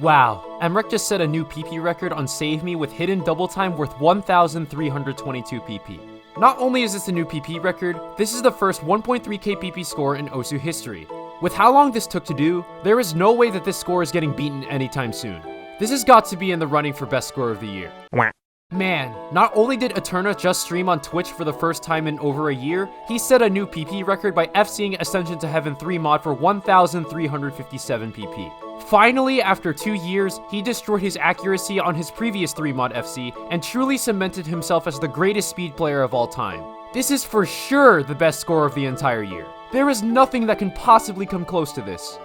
Wow, Mrekk just set a new PP record on Save Me with hidden double time worth 1,322 PP. Not only is this a new PP record, this is the first 1.3k PP score in Osu history. With how long this took to do, there is no way that this score is getting beaten anytime soon. This has got to be in the running for best score of the year. Man, not only did Aetrna just stream on Twitch for the first time in over a year, he set a new PP record by FCing Ascension to Heaven 3 mod for 1,357 PP. Finally, after 2 years, he destroyed his accuracy on his previous 3 mod FC and truly cemented himself as the greatest speed player of all time. This is for sure the best score of the entire year. There is nothing that can possibly come close to this.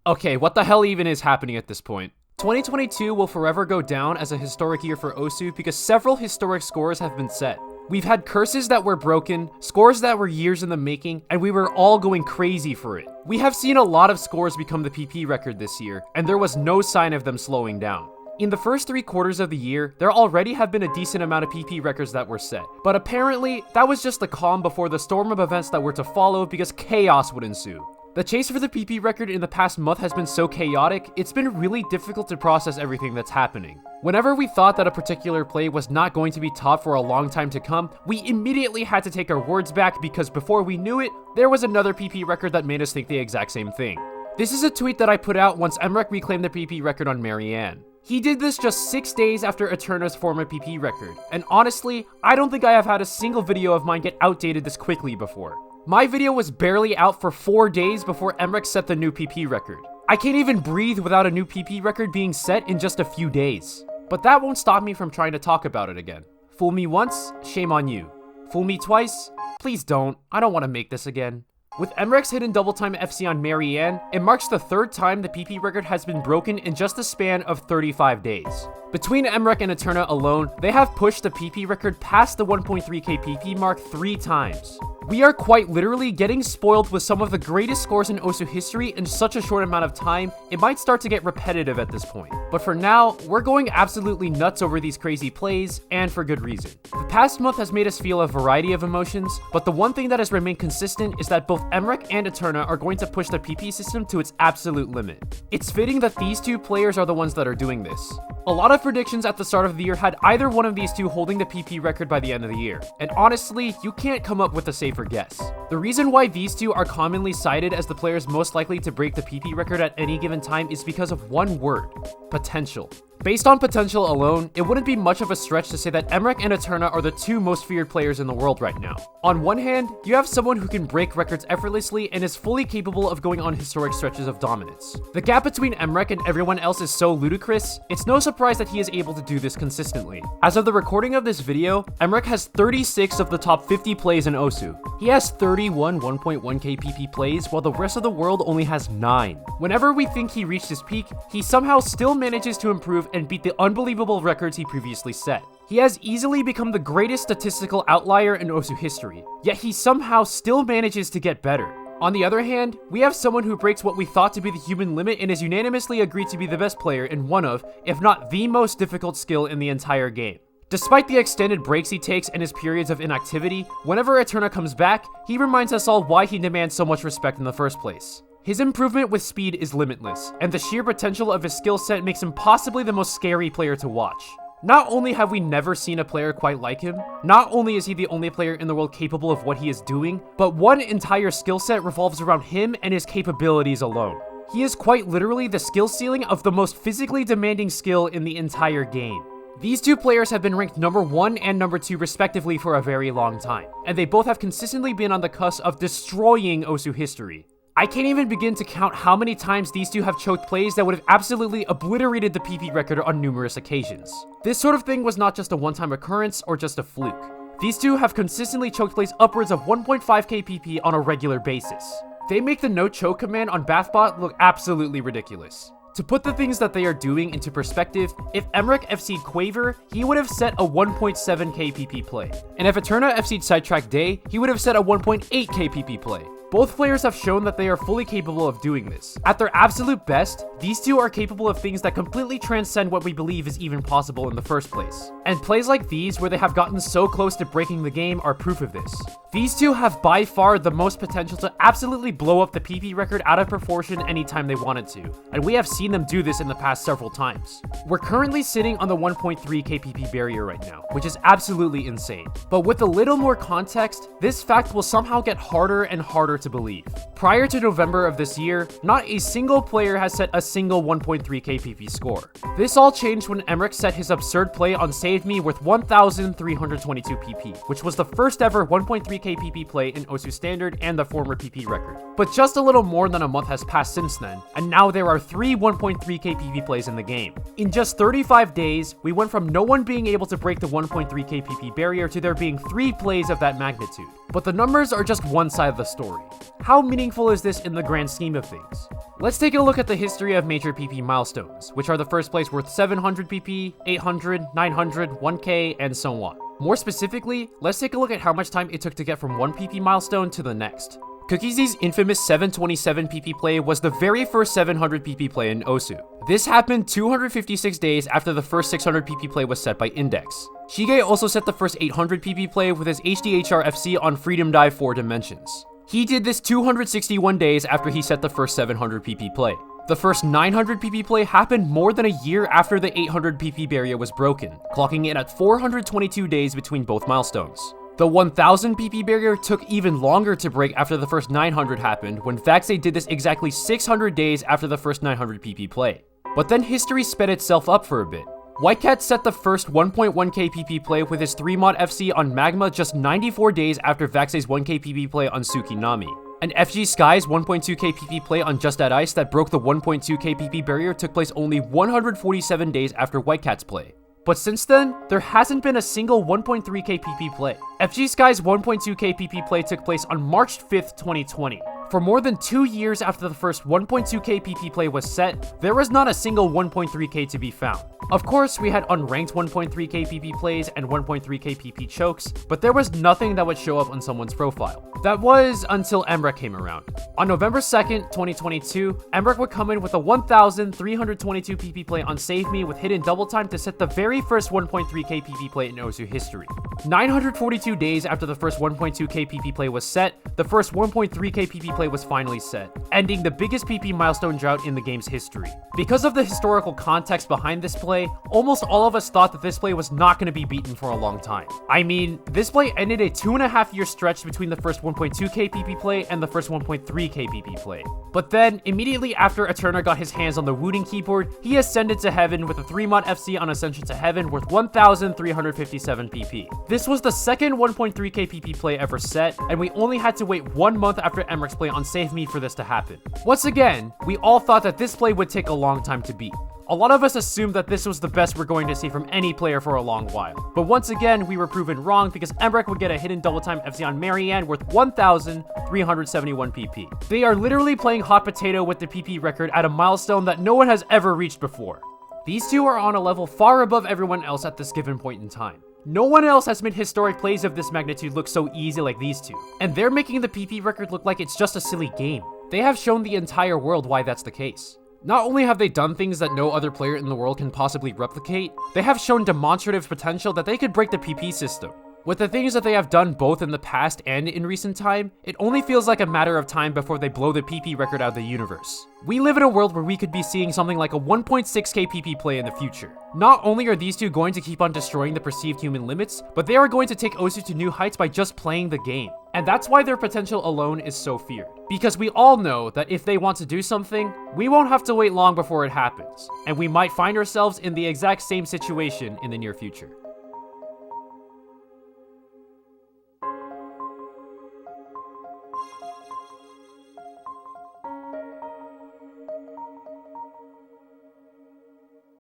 Okay, what the hell even is happening at this point? 2022 will forever go down as a historic year for Osu because several historic scores have been set. We've had curses that were broken, scores that were years in the making, and we were all going crazy for it. We have seen a lot of scores become the PP record this year, and there was no sign of them slowing down. In the first 3 quarters of the year, there already have been a decent amount of PP records that were set, but apparently, that was just the calm before the storm of events that were to follow because chaos would ensue. The chase for the PP record in the past month has been so chaotic, it's been really difficult to process everything that's happening. Whenever we thought that a particular play was not going to be top for a long time to come, we immediately had to take our words back because before we knew it, there was another PP record that made us think the exact same thing. This is a tweet that I put out once Mrekk reclaimed the PP record on Marianne. He did this just 6 days after Aetrna's former PP record, and honestly, I don't think I have had a single video of mine get outdated this quickly before. My video was barely out for 4 days before Mrekk set the new PP record. I can't even breathe without a new PP record being set in just a few days. But that won't stop me from trying to talk about it again. Fool me once, shame on you. Fool me twice? Please don't. I don't want to make this again. With Mrekk's hidden double time FC on Marianne, it marks the 3rd time the PP record has been broken in just a span of 35 days. Between Mrekk and Aetrna alone, they have pushed the PP record past the 1.3k PP mark 3 times. We are quite literally getting spoiled with some of the greatest scores in Osu history in such a short amount of time, it might start to get repetitive at this point. But for now, we're going absolutely nuts over these crazy plays, and for good reason. The past month has made us feel a variety of emotions, but the one thing that has remained consistent is that both Mrekk and Aetrna are going to push the PP system to its absolute limit. It's fitting that these 2 players are the ones that are doing this. A lot of predictions at the start of the year had either one of these 2 holding the PP record by the end of the year, and honestly, you can't come up with a safer guess. The reason why these 2 are commonly cited as the players most likely to break the PP record at any given time is because of one word: potential. Based on potential alone, it wouldn't be much of a stretch to say that Mrekk and Aetrna are the 2 most feared players in the world right now. On one hand, you have someone who can break records effortlessly and is fully capable of going on historic stretches of dominance. The gap between Mrekk and everyone else is so ludicrous, it's no surprise that he is able to do this consistently. As of the recording of this video, Mrekk has 36 of the top 50 plays in Osu. He has 31 1.1k PP plays, while the rest of the world only has 9. Whenever we think he reached his peak, he somehow still manages to improve and beat the unbelievable records he previously set. He has easily become the greatest statistical outlier in Osu history, yet he somehow still manages to get better. On the other hand, we have someone who breaks what we thought to be the human limit and is unanimously agreed to be the best player in one of, if not the most difficult skill in the entire game. Despite the extended breaks he takes and his periods of inactivity, whenever Aetrna comes back, he reminds us all why he demands so much respect in the first place. His improvement with speed is limitless, and the sheer potential of his skill set makes him possibly the most scary player to watch. Not only have we never seen a player quite like him, not only is he the only player in the world capable of what he is doing, but one entire skill set revolves around him and his capabilities alone. He is quite literally the skill ceiling of the most physically demanding skill in the entire game. These 2 players have been ranked number 1 and number 2 respectively for a very long time, and they both have consistently been on the cusp of destroying Osu history. I can't even begin to count how many times these 2 have choked plays that would have absolutely obliterated the PP record on numerous occasions. This sort of thing was not just a one-time occurrence or just a fluke. These 2 have consistently choked plays upwards of 1.5k PP on a regular basis. They make the no choke command on Bathbot look absolutely ridiculous. To put the things that they are doing into perspective, if Mrekk FC'd Quaver, he would have set a 1.7k PP play. And if Aetrna FC'd Sidetrack Day, he would have set a 1.8k PP play. Both players have shown that they are fully capable of doing this. At their absolute best, these two are capable of things that completely transcend what we believe is even possible in the first place. And plays like these, where they have gotten so close to breaking the game, are proof of this. These two have by far the most potential to absolutely blow up the PP record out of proportion anytime they wanted to, and we have seen them do this in the past several times. We're currently sitting on the 1.3k PP barrier right now, which is absolutely insane. But with a little more context, this fact will somehow get harder and harder to believe. Prior to November of this year, not a single player has set a single 1.3k PP score. This all changed when Mrekk set his absurd play on Save Me with 1,322 PP, which was the first ever 1.3k PP play in OSU Standard and the former PP record. But just a little more than a month has passed since then, and now there are 3 1.3k PP plays in the game. In just 35 days, we went from no one being able to break the 1.3k PP barrier to there being 3 plays of that magnitude. But the numbers are just one side of the story. How meaningful is this in the grand scheme of things? Let's take a look at the history of major PP milestones, which are the first place worth 700 PP, 800, 900, 1k, and so on. More specifically, let's take a look at how much time it took to get from one PP milestone to the next. Cookiezy's infamous 727 PP play was the very first 700 PP play in OSU. This happened 256 days after the first 600 PP play was set by Index. Shige also set the first 800 PP play with his HDHR FC on Freedom Dive 4 Dimensions. He did this 261 days after he set the first 700 PP play. The first 900 PP play happened more than a year after the 800 PP barrier was broken, clocking in at 422 days between both milestones. The 1000 PP barrier took even longer to break after the first 900 happened, when Vaxay did this exactly 600 days after the first 900 PP play. But then history sped itself up for a bit. Whitecat set the first 1.1k PP play with his 3-mod FC on Magma just 94 days after Vaxay's 1k PP play on Tsukinami. And FG Sky's 1.2k PP play on Just Add Ice that broke the 1.2k PP barrier took place only 147 days after Whitecat's play. But since then, there hasn't been a single 1.3k PP play. FG Sky's 1.2k PP play took place on March 5th, 2020. For more than 2 years after the first 1.2k PP play was set, there was not a single 1.3k to be found. Of course, we had unranked 1.3k PP plays and 1.3k PP chokes, but there was nothing that would show up on someone's profile. That was until Mrekk came around. On November 2nd, 2022, Mrekk would come in with a 1,322 PP play on Save Me with hidden double time to set the very first 1.3k PP play in OSU history. 942 days after the first 1.2k PP play was set, the first 1.3k PP play was finally set, ending the biggest PP milestone drought in the game's history. Because of the historical context behind this play, almost all of us thought that this play was not going to be beaten for a long time. I mean, this play ended a 2.5-year stretch between the first 1.2k PP play and the first 1.3k PP play. But then, immediately after Aetrna got his hands on the Wooting keyboard, he ascended to Heaven with a 3-mod FC on Ascension to Heaven worth 1,357 PP. This was the second 1.3k PP play ever set, and we only had to wait 1 month after Mrekk's play on Save Me for this to happen. Once again, we all thought that this play would take a long time to beat. A lot of us assumed that this was the best we're going to see from any player for a long while. But once again, we were proven wrong because Mrekk would get a hidden double time FC on Marianne worth 1,371 PP. They are literally playing hot potato with the PP record at a milestone that no one has ever reached before. These two are on a level far above everyone else at this given point in time. No one else has made historic plays of this magnitude look so easy like these two, and they're making the PP record look like it's just a silly game. They have shown the entire world why that's the case. Not only have they done things that no other player in the world can possibly replicate, they have shown demonstrative potential that they could break the PP system. With the things that they have done both in the past and in recent time, it only feels like a matter of time before they blow the PP record out of the universe. We live in a world where we could be seeing something like a 1.6k PP play in the future. Not only are these two going to keep on destroying the perceived human limits, but they are going to take OSU to new heights by just playing the game. And that's why their potential alone is so feared. Because we all know that if they want to do something, we won't have to wait long before it happens. And we might find ourselves in the exact same situation in the near future.